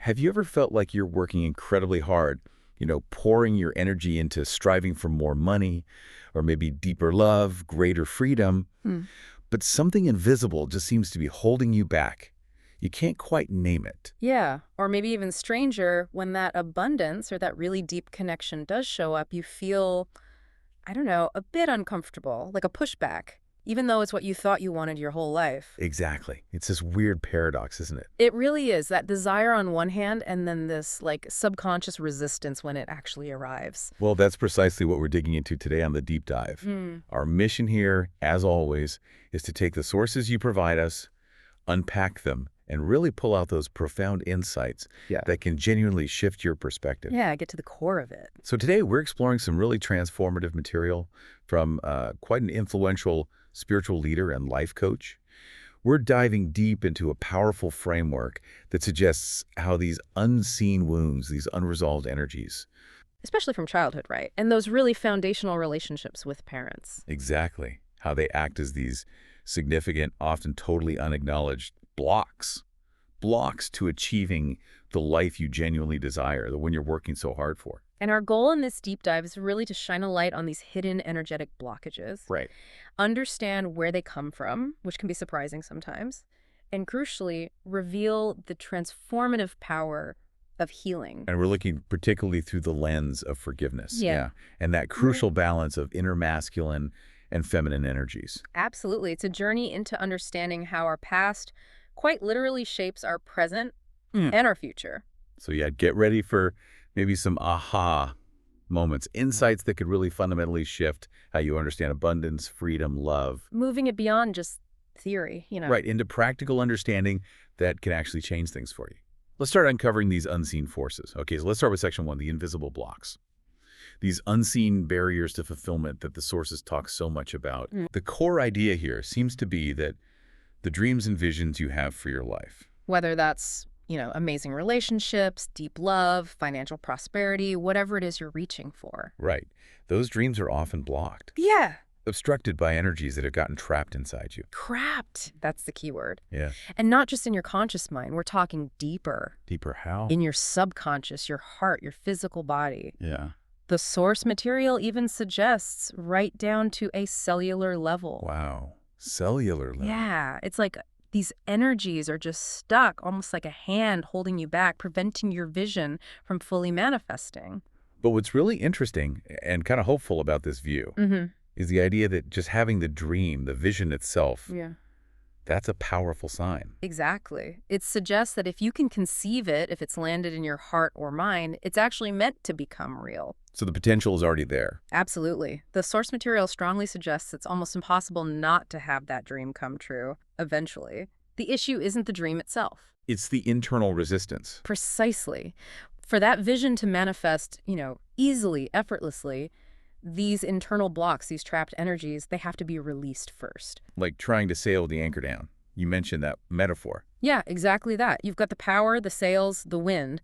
Have you ever felt like you're working incredibly hard, pouring your energy into striving for more money or maybe deeper love, greater freedom, Hmm. but something invisible just seems to be holding you back? You can't quite name it. Yeah, or maybe even stranger, when that abundance or that really deep connection does show up, you feel, I don't know, a bit uncomfortable, like a pushback, even though it's what you thought you wanted your whole life. Exactly. It's this weird paradox, isn't it? It really is, that desire on one hand and then this like subconscious resistance when it actually arrives. Well, that's precisely what we're digging into today on the deep dive. Hmm. Our mission here, as always, is to take the sources you provide us, unpack them, and really pull out those profound insights that can genuinely shift your perspective. Yeah, get to the core of it. So today we're exploring some really transformative material from quite an influential spiritual leader and life coach. We're diving deep into a powerful framework that suggests how these unseen wounds, these unresolved energies, Especially from childhood, right? And those really foundational relationships with parents. exactly, how they act as these significant, often totally unacknowledged blocks to achieving the life you genuinely desire, the one you're working so hard for. And our goal in this deep dive is really to shine a light on these hidden energetic blockages, Right. understand where they come from, which can be surprising sometimes, and crucially, reveal the transformative power of healing. And we're looking particularly through the lens of forgiveness. Yeah. And that crucial balance of inner masculine and feminine energies. Absolutely. It's a journey into understanding how our past quite literally shapes our present and our future. So yeah, get ready for maybe some aha moments, insights that could really fundamentally shift how you understand abundance, freedom, love. Moving it beyond just theory, you know. Right, into practical understanding that can actually change things for you. Let's start uncovering these unseen forces. Okay, so let's start with section 1, the invisible blocks. These unseen barriers to fulfillment that the sources talk so much about. The core idea here seems to be that the dreams and visions you have for your life, Whether that's, amazing relationships, deep love, financial prosperity, whatever it is you're reaching for. right, those dreams are often blocked, Yeah. obstructed by energies that have gotten trapped inside you. Trapped. That's the key word. Yeah. And not just in your conscious mind. We're talking deeper. Deeper how? In your subconscious, your heart, your physical body. Yeah. The source material even suggests right down to a cellular level. Wow. Cellular level. Yeah. It's like these energies are just stuck, almost like a hand holding you back, preventing your vision from fully manifesting. But what's really interesting and kind of hopeful about this view is the idea that just having the dream, the vision itself, Yeah. that's a powerful sign. Exactly. It suggests that if you can conceive it, if it's landed in your heart or mind, it's actually meant to become real. So the potential is already there. Absolutely. The source material strongly suggests it's almost impossible not to have that dream come true eventually. The issue isn't the dream itself. It's the internal resistance. Precisely. For that vision to manifest, easily, effortlessly, these internal blocks, these trapped energies, they have to be released first. Like trying to sail the anchor down. You mentioned that metaphor. Yeah, exactly that. You've got the power, the sails, the wind,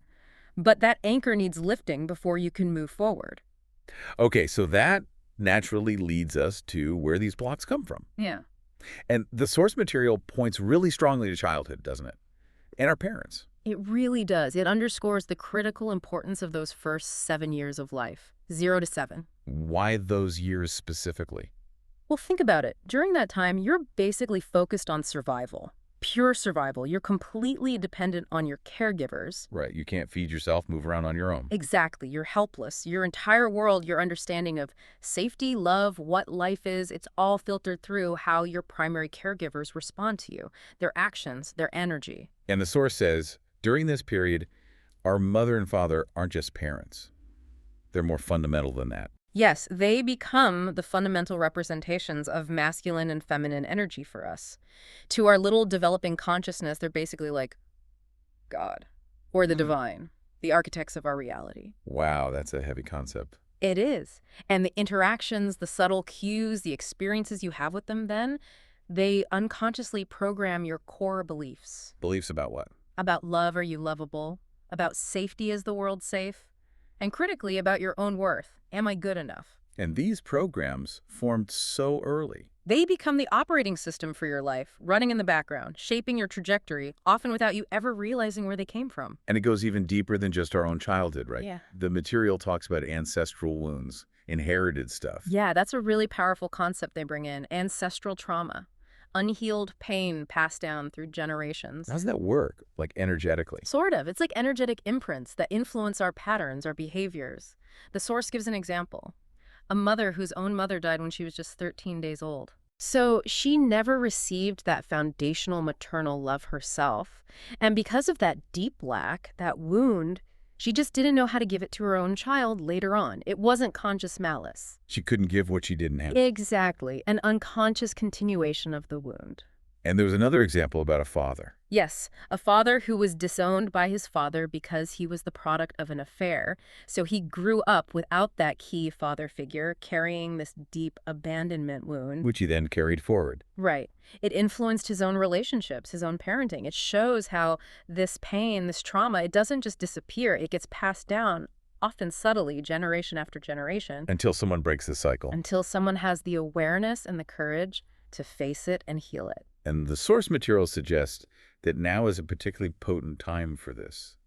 but that anchor needs lifting before you can move forward. Okay, so that naturally leads us to where these blocks come from. Yeah. And the source material points really strongly to childhood, doesn't it? And our parents. It really does. It underscores the critical importance of those first 7 years of life, 0 to 7. Why those years specifically? Well, think about it. During that time, you're basically focused on survival, pure survival. You're completely dependent on your caregivers. Right, you can't feed yourself, move around on your own. Exactly. You're helpless. Your entire world, your understanding of safety, love, what life is, it's all filtered through how your primary caregivers respond to you, their actions, their energy. And the source says, during this period, our mother and father aren't just parents. They're more fundamental than that. Yes, they become the fundamental representations of masculine and feminine energy for us. To our little developing consciousness, they're basically like God or the divine, the architects of our reality. Wow, that's a heavy concept. It is. And the interactions, the subtle cues, the experiences you have with them then, they unconsciously program your core beliefs. Beliefs about what? About love, are you lovable? About safety, is the world safe? And critically, about your own worth. Am I good enough? And these programs formed so early. They become the operating system for your life, running in the background, shaping your trajectory, often without you ever realizing where they came from. And it goes even deeper than just our own childhood, right? Yeah. The material talks about ancestral wounds, inherited stuff. Yeah, that's a really powerful concept they bring in. Ancestral trauma. Unhealed pain passed down through generations. How does that work, like energetically? Sort of. It's like energetic imprints that influence our patterns, our behaviors. The source gives an example. A mother whose own mother died when she was just 13 days old. So she never received that foundational maternal love herself. And because of that deep lack, that wound, she just didn't know how to give it to her own child later on. It wasn't conscious malice. She couldn't give what she didn't have. Exactly. An unconscious continuation of the wound. And there was another example about a father. Yes, a father who was disowned by his father because he was the product of an affair. So he grew up without that key father figure, carrying this deep abandonment wound. Which he then carried forward. Right. It influenced his own relationships, his own parenting. It shows how this pain, this trauma, it doesn't just disappear. It gets passed down, often subtly, generation after generation. Until someone breaks the cycle. Until someone has the awareness and the courage to face it and heal it. And the source material suggests that now is a particularly potent time for this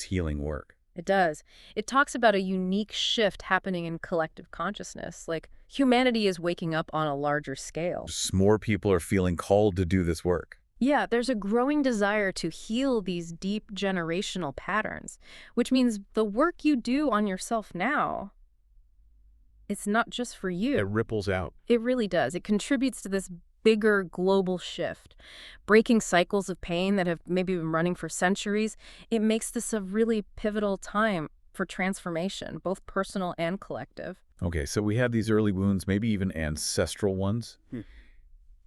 healing work. It does. It talks about a unique shift happening in collective consciousness, like humanity is waking up on a larger scale. Just more people are feeling called to do this work. Yeah, there's a growing desire to heal these deep generational patterns, which means the work you do on yourself now, it's not just for you. It ripples out. It really does. It contributes to this bigger global shift, breaking cycles of pain that have maybe been running for centuries. It makes this a really pivotal time for transformation, both personal and collective. Okay, so we have these early wounds, maybe even ancestral ones.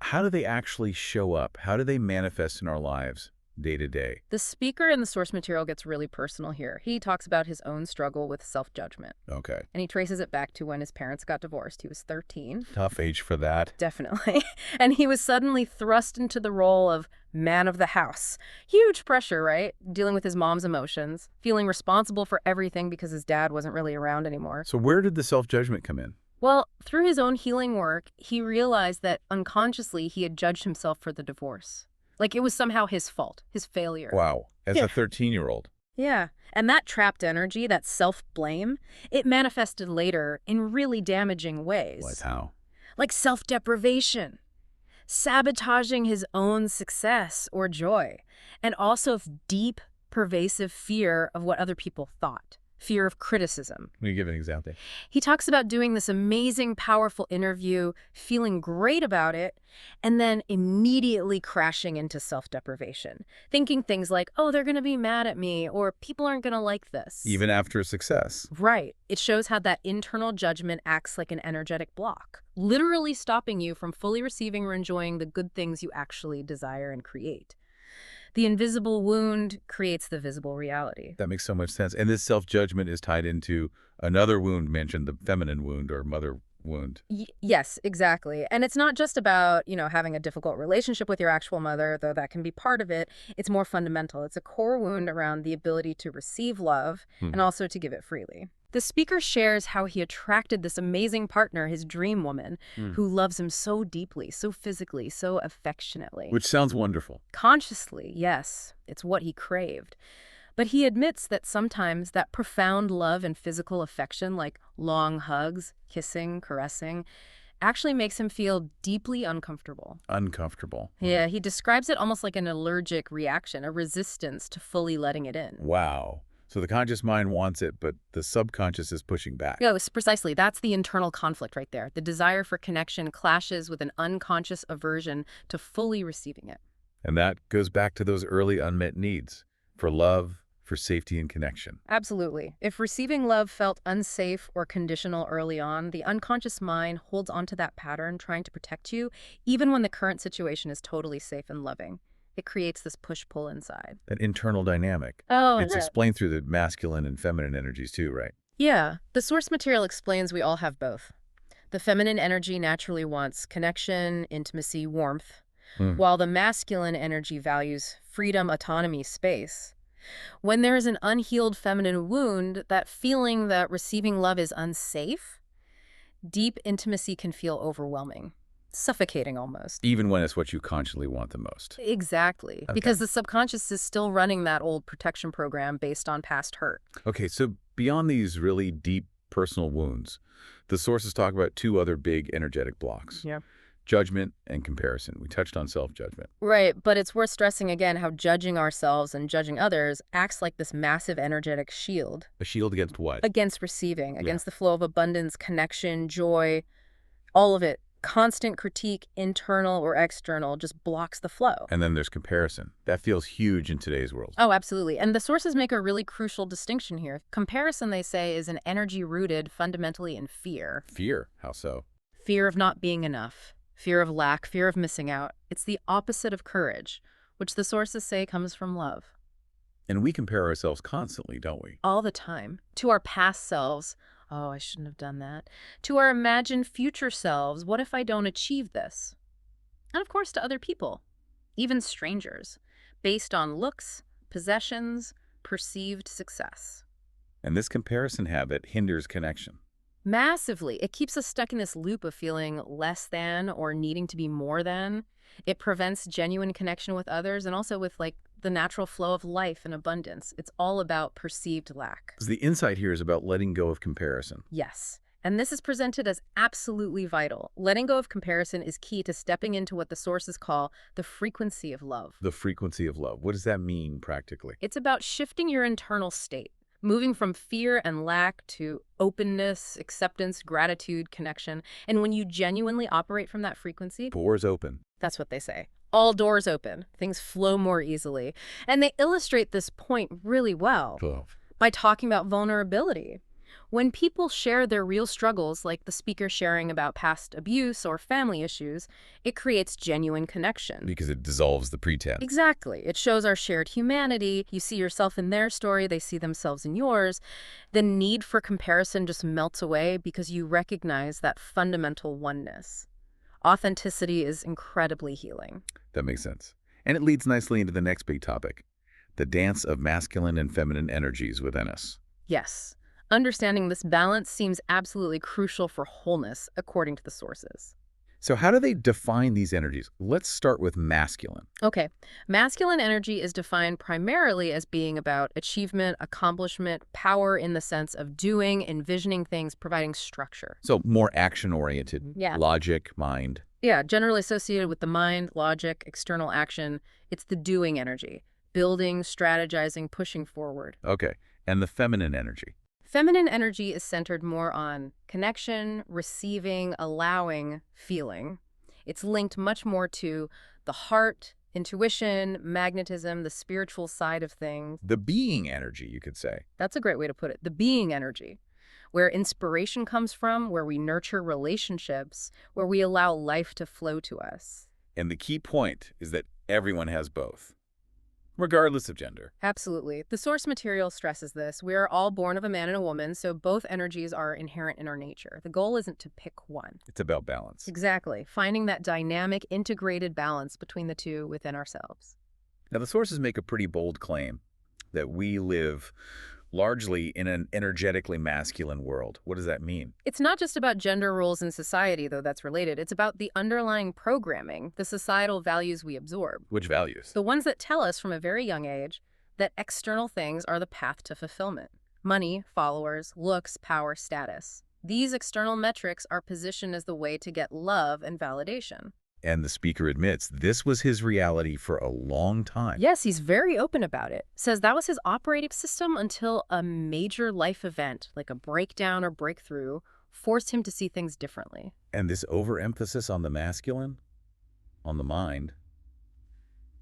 How do they actually show up? How do they manifest in our lives day to day? The speaker in the source material gets really personal here. He talks about his own struggle with self-judgment. Okay. And he traces it back to when his parents got divorced. He was 13. Tough age for that. Definitely. And he was suddenly thrust into the role of man of the house. Huge pressure, right? Dealing with his mom's emotions, feeling responsible for everything because his dad wasn't really around anymore. So where did the self-judgment come in? Well, through his own healing work, he realized that unconsciously he had judged himself for the divorce. Like it was somehow his fault, his failure. Wow, as a 13-year-old. Yeah. And that trapped energy, that self-blame, it manifested later in really damaging ways. Like how? Like self-deprivation, sabotaging his own success or joy, and also deep, pervasive fear of what other people thought. Fear of criticism. Let me give an example. He talks about doing this amazing, powerful interview, feeling great about it, and then immediately crashing into self-deprivation, thinking things like, oh, they're going to be mad at me, or people aren't going to like this. Even after success. Right. It shows how that internal judgment acts like an energetic block, literally stopping you from fully receiving or enjoying the good things you actually desire and create. The invisible wound creates the visible reality. That makes so much sense. And this self-judgment is tied into another wound mentioned, the feminine wound or mother wound. Yes, exactly. And it's not just about, having a difficult relationship with your actual mother, though that can be part of it. It's more fundamental. It's a core wound around the ability to receive love and also to give it freely. The speaker shares how he attracted this amazing partner, his dream woman, who loves him so deeply, so physically, so affectionately. Which sounds wonderful. Consciously, yes, it's what he craved. But he admits that sometimes that profound love and physical affection, like long hugs, kissing, caressing, actually makes him feel deeply uncomfortable. Uncomfortable. Yeah, he describes it almost like an allergic reaction, a resistance to fully letting it in. Wow. So the conscious mind wants it, but the subconscious is pushing back. Yeah, precisely. That's the internal conflict right there. The desire for connection clashes with an unconscious aversion to fully receiving it. And that goes back to those early unmet needs for love, for safety and connection. Absolutely. If receiving love felt unsafe or conditional early on, the unconscious mind holds onto that pattern, trying to protect you, even when the current situation is totally safe and loving. It creates this push-pull inside. That internal dynamic. Oh, it's explained through the masculine and feminine energies too, right? Yeah. The source material explains we all have both. The feminine energy naturally wants connection, intimacy, warmth, while the masculine energy values freedom, autonomy, space. When there is an unhealed feminine wound, that feeling that receiving love is unsafe, deep intimacy can feel overwhelming. Suffocating almost. Even when it's what you consciously want the most. Exactly. Okay. Because the subconscious is still running that old protection program based on past hurt. Okay, so beyond these really deep personal wounds, the sources talk about two other big energetic blocks. Yeah. Judgment and comparison. We touched on self-judgment. Right, but it's worth stressing again how judging ourselves and judging others acts like this massive energetic shield A shield against what? against receiving, Yeah. against the flow of abundance, connection, joy, all of it. Constant critique, internal or external, just blocks the flow. And then there's comparison. That feels huge in today's world. Oh, absolutely. And the sources make a really crucial distinction here. Comparison, they say, is an energy rooted fundamentally in fear. Fear. How so? Fear of not being enough, fear of lack, fear of missing out. It's the opposite of courage, which the sources say comes from love. And we compare ourselves constantly, don't we? All the time. To our past selves. Oh, I shouldn't have done that. To our imagined future selves. What if I don't achieve this? And of course to other people, even strangers, based on looks, possessions, perceived success. And this comparison habit hinders connection. Massively. It keeps us stuck in this loop of feeling less than or needing to be more than. It prevents genuine connection with others and also with the natural flow of life and abundance. It's all about perceived lack. So the insight here is about letting go of comparison. Yes. And this is presented as absolutely vital. Letting go of comparison is key to stepping into what the sources call the frequency of love. The frequency of love. What does that mean practically? It's about shifting your internal state, moving from fear and lack to openness, acceptance, gratitude, connection. And when you genuinely operate from that frequency, Doors open. that's what they say. All doors open. Things flow more easily. And they illustrate this point really well by talking about vulnerability. When people share their real struggles, like the speaker sharing about past abuse or family issues, it creates genuine connection. Because it dissolves the pretense. Exactly. It shows our shared humanity. You see yourself in their story, they see themselves in yours. The need for comparison just melts away because you recognize that fundamental oneness. Authenticity is incredibly healing. That makes sense. And it leads nicely into the next big topic, the dance of masculine and feminine energies within us. Yes. Understanding this balance seems absolutely crucial for wholeness, according to the sources. So how do they define these energies? Let's start with masculine. Okay. Masculine energy is defined primarily as being about achievement, accomplishment, power in the sense of doing, envisioning things, providing structure. So more action-oriented, Yeah. logic, mind. Yeah, generally associated with the mind, logic, external action. It's the doing energy, building, strategizing, pushing forward. Okay. And the feminine energy. Feminine energy is centered more on connection, receiving, allowing, feeling. It's linked much more to the heart, intuition, magnetism, the spiritual side of things. The being energy, you could say. That's a great way to put it. The being energy, where inspiration comes from, where we nurture relationships, where we allow life to flow to us. And the key point is that everyone has both, regardless of gender. Absolutely. The source material stresses this. We are all born of a man and a woman, so both energies are inherent in our nature. The goal isn't to pick one. It's about balance. Exactly. Finding that dynamic, integrated balance between the two within ourselves. Now, the sources make a pretty bold claim that we live largely in an energetically masculine world. What does that mean? It's not just about gender roles in society, though that's related. It's about the underlying programming, the societal values we absorb. Which values? The ones that tell us from a very young age that external things are the path to fulfillment. Money, followers, looks, power, status. These external metrics are positioned as the way to get love and validation. And the speaker admits this was his reality for a long time. Yes, he's very open about it. Says that was his operating system until a major life event, like a breakdown or breakthrough, forced him to see things differently. And this overemphasis on the masculine, on the mind,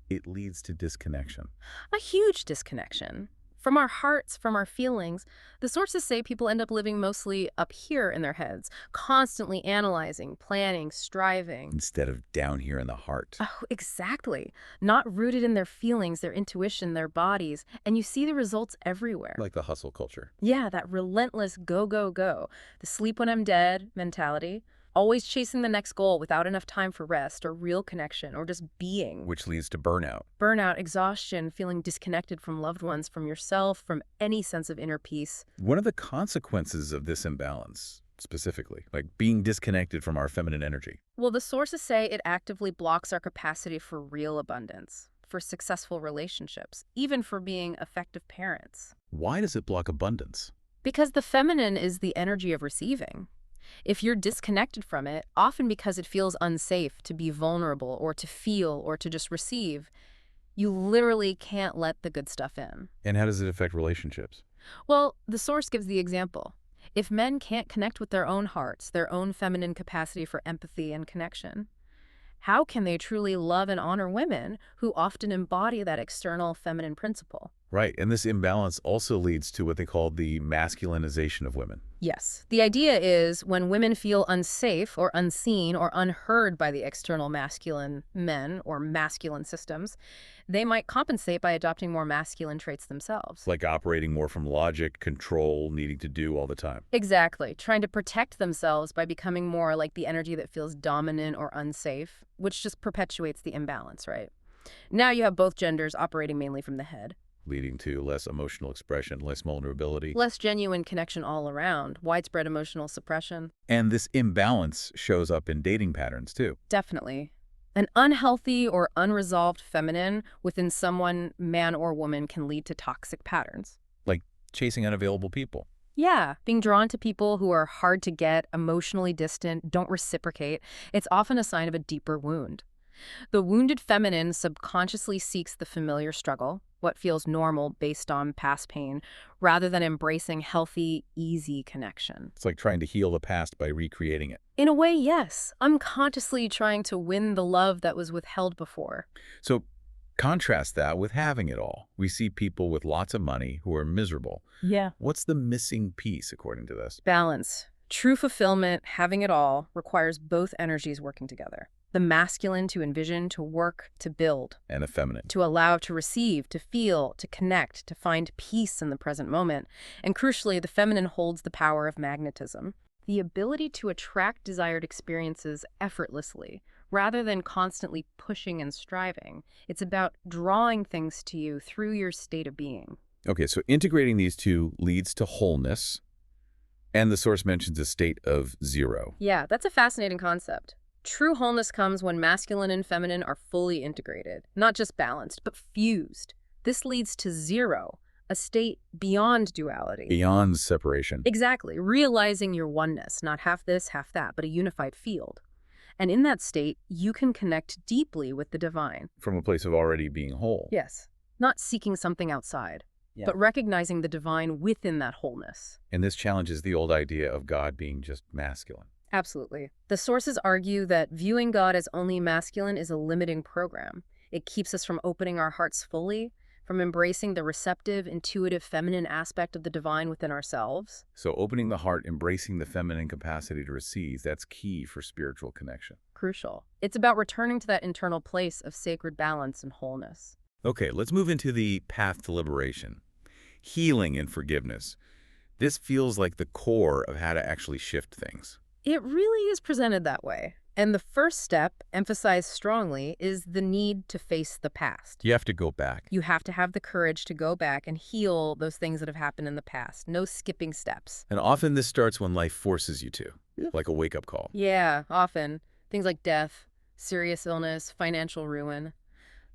it leads to disconnection. A huge disconnection. From our hearts, from our feelings, the sources say people end up living mostly up here in their heads, constantly analyzing, planning, striving. Instead of down here in the heart. Oh, exactly. Not rooted in their feelings, their intuition, their bodies. And you see the results everywhere. Like the hustle culture. Yeah, that relentless go, go, go. The sleep when I'm dead mentality. Always chasing the next goal without enough time for rest or real connection or just being. Which leads to burnout. Burnout, exhaustion, feeling disconnected from loved ones, from yourself, from any sense of inner peace. One of the consequences of this imbalance specifically? Like being disconnected from our feminine energy. Well, the sources say it actively blocks our capacity for real abundance, for successful relationships, even for being effective parents. Why does it block abundance? Because the feminine is the energy of receiving. If you're disconnected from it, often because it feels unsafe to be vulnerable or to feel or to just receive, you literally can't let the good stuff in. And how does it affect relationships? Well, the source gives the example. If men can't connect with their own hearts, their own feminine capacity for empathy and connection, how can they truly love and honor women who often embody that external feminine principle? Right, and this imbalance also leads to what they call the masculinization of women. Yes. The idea is when women feel unsafe or unseen or unheard by the external masculine men or masculine systems, they might compensate by adopting more masculine traits themselves. Like operating more from logic, control, needing to do all the time. Exactly. Trying to protect themselves by becoming more like the energy that feels dominant or unsafe, which just perpetuates the imbalance, right? Now you have both genders operating mainly from the head. Leading to less emotional expression, less vulnerability. Less genuine connection all around, widespread emotional suppression. And this imbalance shows up in dating patterns, too. Definitely. An unhealthy or unresolved feminine within someone, man or woman, can lead to toxic patterns. Like chasing unavailable people. Yeah, being drawn to people who are hard to get, emotionally distant, don't reciprocate, it's often a sign of a deeper wound. The wounded feminine subconsciously seeks the familiar struggle, what feels normal based on past pain, rather than embracing healthy, easy connection. It's like trying to heal the past by recreating it. In a way, yes. Unconsciously trying to win the love that was withheld before. So contrast that with having it all. We see people with lots of money who are miserable. Yeah. What's the missing piece, according to this? Balance. True fulfillment, having it all, requires both energies working together. The masculine to envision, to work, to build. And the feminine. To allow, to receive, to feel, to connect, to find peace in the present moment. And crucially, the feminine holds the power of magnetism. The ability to attract desired experiences effortlessly, rather than constantly pushing and striving. It's about drawing things to you through your state of being. Okay, so integrating these two leads to wholeness. And the source mentions a state of zero. Yeah, that's a fascinating concept. True wholeness comes when masculine and feminine are fully integrated, not just balanced, but fused. This leads to zero, a state beyond duality. Beyond separation. Exactly, realizing your oneness, not half this, half that, but a unified field. And in that state, you can connect deeply with the divine. From a place of already being whole. Yes, not seeking something outside, but recognizing the divine within that wholeness. And this challenges the old idea of God being just masculine. Absolutely. The sources argue that viewing God as only masculine is a limiting program. It keeps us from opening our hearts fully, from embracing the receptive, intuitive, feminine aspect of the divine within ourselves. So opening the heart, embracing the feminine capacity to receive, that's key for spiritual connection. Crucial. It's about returning to that internal place of sacred balance and wholeness. Okay, let's move into the path to liberation. Healing and forgiveness. This feels like the core of how to actually shift things. It really is presented that way. And the first step, emphasized strongly, is the need to face the past. You have to go back. You have to have the courage to go back and heal those things that have happened in the past. No skipping steps. And often this starts when life forces you to, like a wake-up call. Yeah, often. Things like death, serious illness, financial ruin.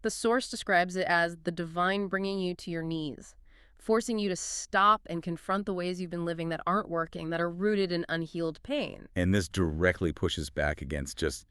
The source describes it as the divine bringing you to your knees, forcing you to stop and confront the ways you've been living that aren't working, that are rooted in unhealed pain. And this directly pushes back against just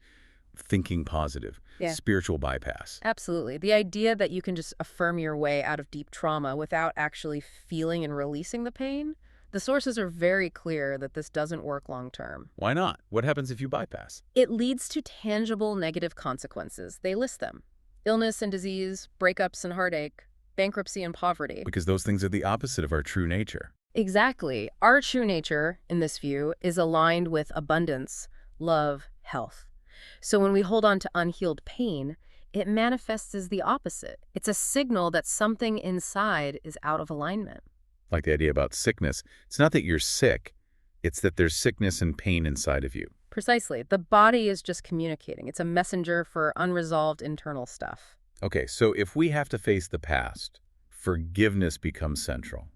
thinking positive, spiritual bypass. Absolutely. The idea that you can just affirm your way out of deep trauma without actually feeling and releasing the pain, the sources are very clear that this doesn't work long term. Why not? What happens if you bypass? It leads to tangible negative consequences. They list them. Illness and disease, breakups and heartache, bankruptcy and poverty. Because those things are the opposite of our true nature. Exactly. Our true nature, in this view, is aligned with abundance, love, health. So when we hold on to unhealed pain, it manifests as the opposite. It's a signal that something inside is out of alignment. Like the idea about sickness. It's not that you're sick, it's that there's sickness and pain inside of you. Precisely. The body is just communicating. It's a messenger for unresolved internal stuff. Okay, so if we have to face the past, forgiveness becomes central.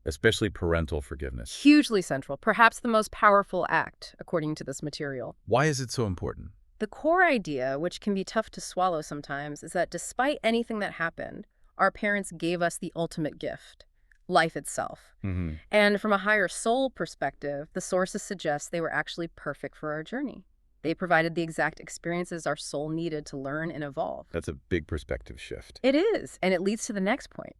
especially parental forgiveness. Hugely central, perhaps the most powerful act, according to this material. Why is it so important? The core idea, which can be tough to swallow sometimes, is that despite anything that happened, our parents gave us the ultimate gift, life itself. Mm-hmm. And from a higher soul perspective, the sources suggest they were actually perfect for our journey. They provided the exact experiences our soul needed to learn and evolve. That's a big perspective shift. It is, and it leads to the next point,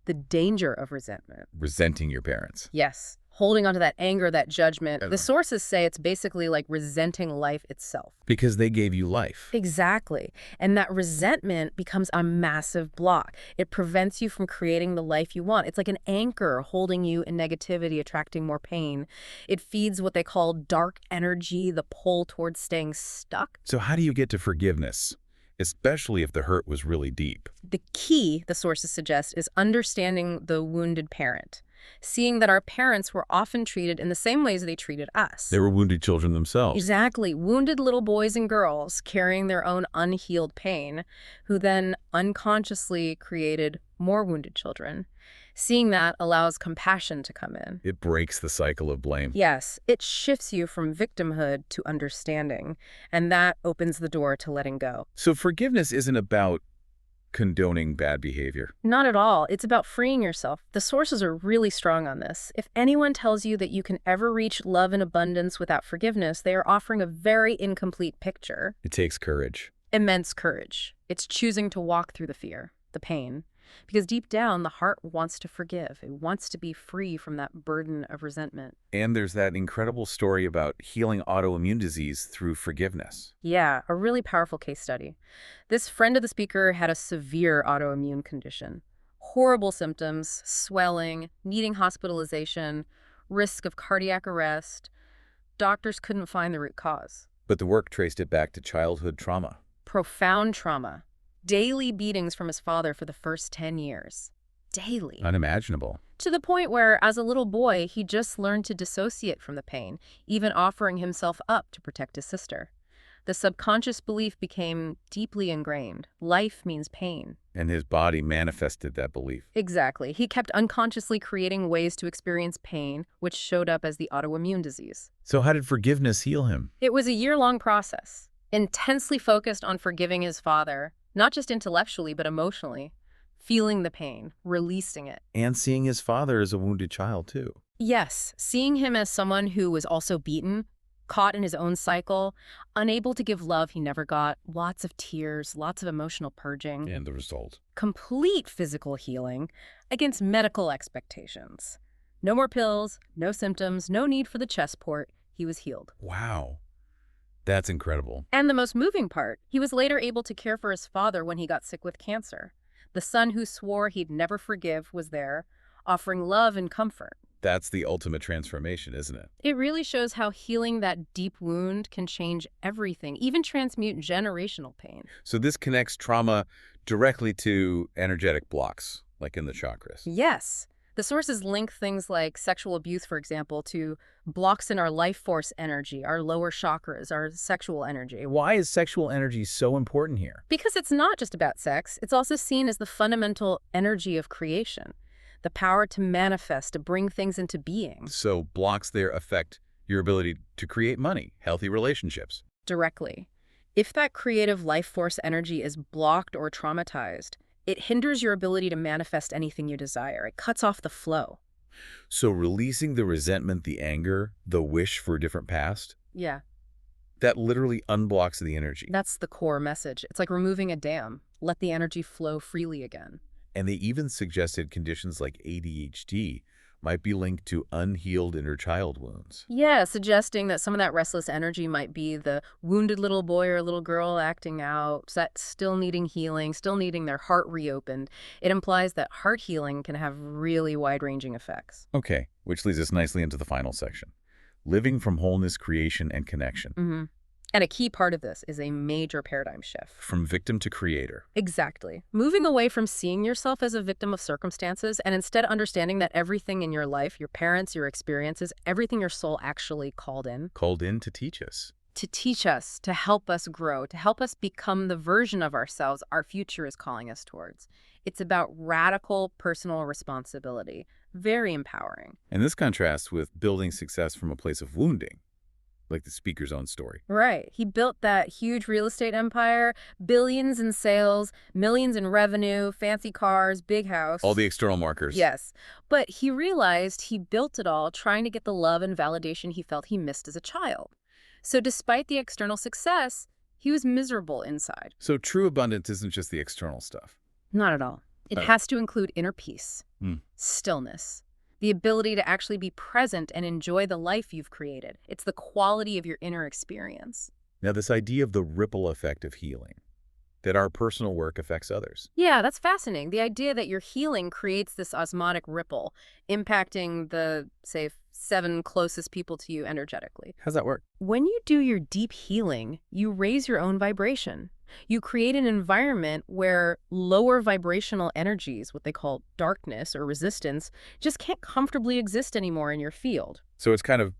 the danger of resentment. Resenting your parents. Yes, holding on to that anger, that judgment. Yeah. The sources say it's basically like resenting life itself. Because they gave you life. Exactly. And that resentment becomes a massive block. It prevents you from creating the life you want. It's like an anchor holding you in negativity, attracting more pain. It feeds what they call dark energy, the pull towards staying stuck. So how do you get to forgiveness? Especially if the hurt was really deep. The key, the sources suggest, is understanding the wounded parent. Seeing that our parents were often treated in the same ways they treated us. They were wounded children themselves. Exactly. Wounded little boys and girls carrying their own unhealed pain, who then unconsciously created more wounded children. Seeing that allows compassion to come in. It breaks the cycle of blame. Yes, it shifts you from victimhood to understanding, and that opens the door to letting go. So forgiveness isn't about condoning bad behavior. Not at all. It's about freeing yourself. The sources are really strong on this. If anyone tells you that you can ever reach love and abundance without forgiveness, they are offering a very incomplete picture. It takes courage. Immense courage. It's choosing to walk through the fear, the pain. Because deep down, the heart wants to forgive. It wants to be free from that burden of resentment. And there's that incredible story about healing autoimmune disease through forgiveness. Yeah, a really powerful case study. This friend of the speaker had a severe autoimmune condition. Horrible symptoms, swelling, needing hospitalization, risk of cardiac arrest. Doctors couldn't find the root cause. But the work traced it back to childhood trauma. Profound trauma. Daily beatings from his father for the first 10 years. Daily. Unimaginable. To the point where, as a little boy, he just learned to dissociate from the pain, even offering himself up to protect his sister. The subconscious belief became deeply ingrained. Life means pain. And his body manifested that belief. Exactly. He kept unconsciously creating ways to experience pain, which showed up as the autoimmune disease. So how did forgiveness heal him? It was a year-long process, intensely focused on forgiving his father, not just intellectually, but emotionally, feeling the pain, releasing it. And seeing his father as a wounded child, too. Yes, seeing him as someone who was also beaten, caught in his own cycle, unable to give love he never got, lots of tears, lots of emotional purging. And the result. Complete physical healing against medical expectations. No more pills, no symptoms, no need for the chest port. He was healed. Wow. That's incredible. And the most moving part, he was later able to care for his father when he got sick with cancer. The son who swore he'd never forgive was there, offering love and comfort. That's the ultimate transformation, isn't it? It really shows how healing that deep wound can change everything, even transmute generational pain. So this connects trauma directly to energetic blocks, like in the chakras. Yes. The sources link things like sexual abuse, for example, to blocks in our life force energy, our lower chakras, our sexual energy. Why is sexual energy so important here? Because it's not just about sex. It's also seen as the fundamental energy of creation, the power to manifest, to bring things into being. So blocks there affect your ability to create money, healthy relationships. Directly. If that creative life force energy is blocked or traumatized, it hinders your ability to manifest anything you desire. It cuts off the flow. So releasing the resentment, the anger, the wish for a different past, Yeah, that literally unblocks the energy. that's the core message. It's like removing a dam. Let the energy flow freely again. And they even suggested conditions like ADHD might be linked to unhealed inner child wounds. Yeah, suggesting that some of that restless energy might be the wounded little boy or little girl acting out, that still needing healing, still needing their heart reopened. It implies that heart healing can have really wide-ranging effects. Okay, which leads us nicely into the final section. Living from wholeness, creation, and connection. And a key part of this is a major paradigm shift. From victim to creator. Exactly. Moving away from seeing yourself as a victim of circumstances and instead understanding that everything in your life, your parents, your experiences, everything your soul actually called in Called in to teach us. to teach us, to help us grow, to help us become the version of ourselves our future is calling us towards. It's about radical personal responsibility. Very empowering. And this contrasts with building success from a place of wounding, like the speaker's own story. Right. He built that huge real estate empire, billions in sales, millions in revenue, fancy cars, big house. All the external markers. Yes. But he realized he built it all trying to get the love and validation he felt he missed as a child. So despite the external success, he was miserable inside. So true abundance isn't just the external stuff. Not at all. It has to include inner peace, stillness, the ability to actually be present and enjoy the life you've created. It's the quality of your inner experience. Now, this idea of the ripple effect of healing, that our personal work affects others. Yeah, that's fascinating. The idea that your healing creates this osmotic ripple, impacting the, say, 7 closest people to you energetically. How's that work? When you do your deep healing, you raise your own vibration. You create an environment where lower vibrational energies, what they call darkness or resistance, just can't comfortably exist anymore in your field. So it's kind of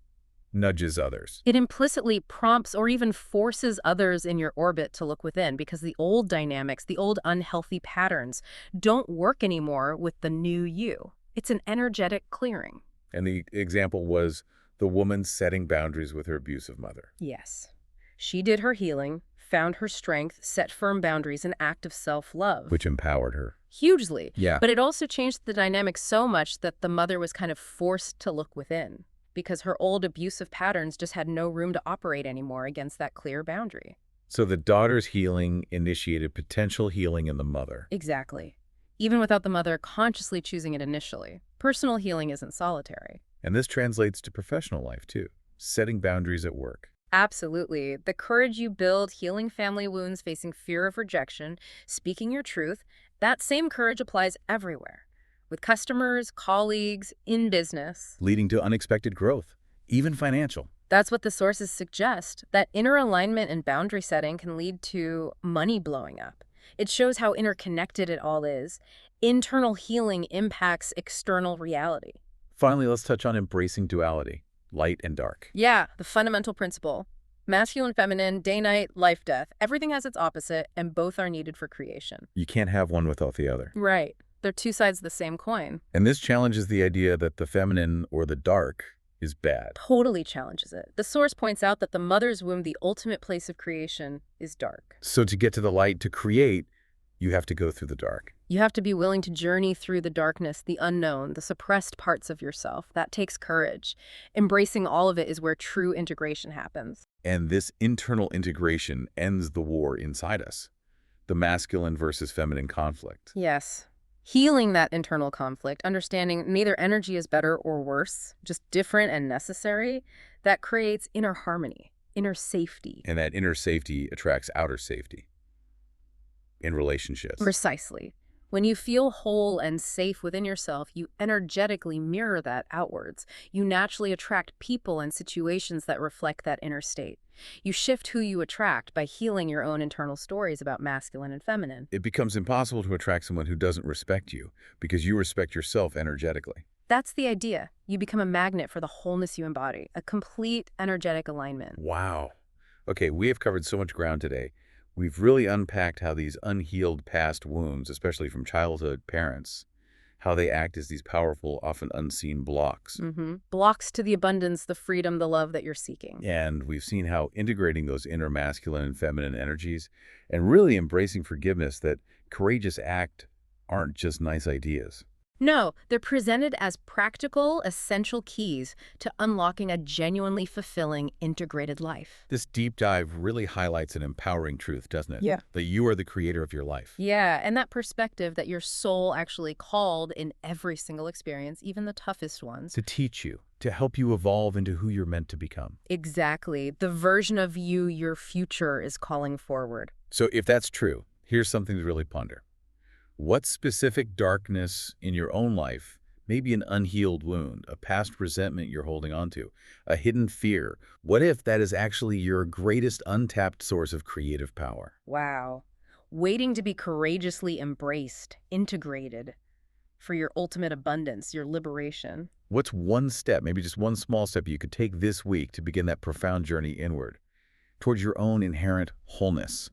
nudges others. It implicitly prompts or even forces others in your orbit to look within because the old dynamics, the old unhealthy patterns don't work anymore with the new you. It's an energetic clearing. And the example was the woman setting boundaries with her abusive mother. Yes. She did her healing, found her strength, set firm boundaries, an act of self-love. Which empowered her. Hugely. Yeah. But it also changed the dynamic so much that the mother was kind of forced to look within because her old abusive patterns just had no room to operate anymore against that clear boundary. So the daughter's healing initiated potential healing in the mother. Exactly. Even without the mother consciously choosing it initially. Personal healing isn't solitary. And this translates to professional life, too. Setting boundaries at work. Absolutely. The courage you build healing family wounds, facing fear of rejection, speaking your truth, that same courage applies everywhere. With customers, colleagues, in business. Leading to unexpected growth, even financial. That's what the sources suggest, that inner alignment and boundary setting can lead to money blowing up. It shows how interconnected it all is. Internal healing impacts external reality. Finally, let's touch on embracing duality, light and dark. Yeah, the fundamental principle. Masculine, feminine, day, night, life, death. Everything has its opposite, and both are needed for creation. You can't have one without the other. Right. They're two sides of the same coin. And this challenges the idea that the feminine or the dark is bad. Totally challenges it. The source points out that the mother's womb, the ultimate place of creation, is dark. So to get to the light, to create, you have to go through the dark. You have to be willing to journey through the darkness, the unknown, the suppressed parts of yourself. That takes courage. Embracing all of it is where true integration happens. And this internal integration ends the war inside us, the masculine versus feminine conflict. Yes. Healing that internal conflict, understanding neither energy is better or worse, just different and necessary, that creates inner harmony, inner safety. And that inner safety attracts outer safety in relationships. Precisely. When you feel whole and safe within yourself, you energetically mirror that outwards. You naturally attract people and situations that reflect that inner state. You shift who you attract by healing your own internal stories about masculine and feminine. It becomes impossible to attract someone who doesn't respect you because you respect yourself energetically. That's the idea. You become a magnet for the wholeness you embody, a complete energetic alignment. Wow. Okay, we have covered so much ground today. We've really unpacked how these unhealed past wounds, especially from childhood parents, how they act as these powerful, often unseen blocks. Blocks to the abundance, the freedom, the love that you're seeking. And we've seen how integrating those inner masculine and feminine energies and really embracing forgiveness, that courageous act aren't just nice ideas. No, they're presented as practical, essential keys to unlocking a genuinely fulfilling, integrated life. This deep dive really highlights an empowering truth, doesn't it? Yeah. That you are the creator of your life. Yeah, and that perspective that your soul actually called in every single experience, even the toughest ones. To teach you, to help you evolve into who you're meant to become. Exactly. The version of you your future is calling forward. So if that's true, here's something to really ponder. What specific darkness in your own life, maybe an unhealed wound, a past resentment you're holding on to, a hidden fear, what if that is actually your greatest untapped source of creative power? Wow. Waiting to be courageously embraced, integrated for your ultimate abundance, your liberation. What's one step, maybe just one small step you could take this week to begin that profound journey inward? towards your own inherent wholeness.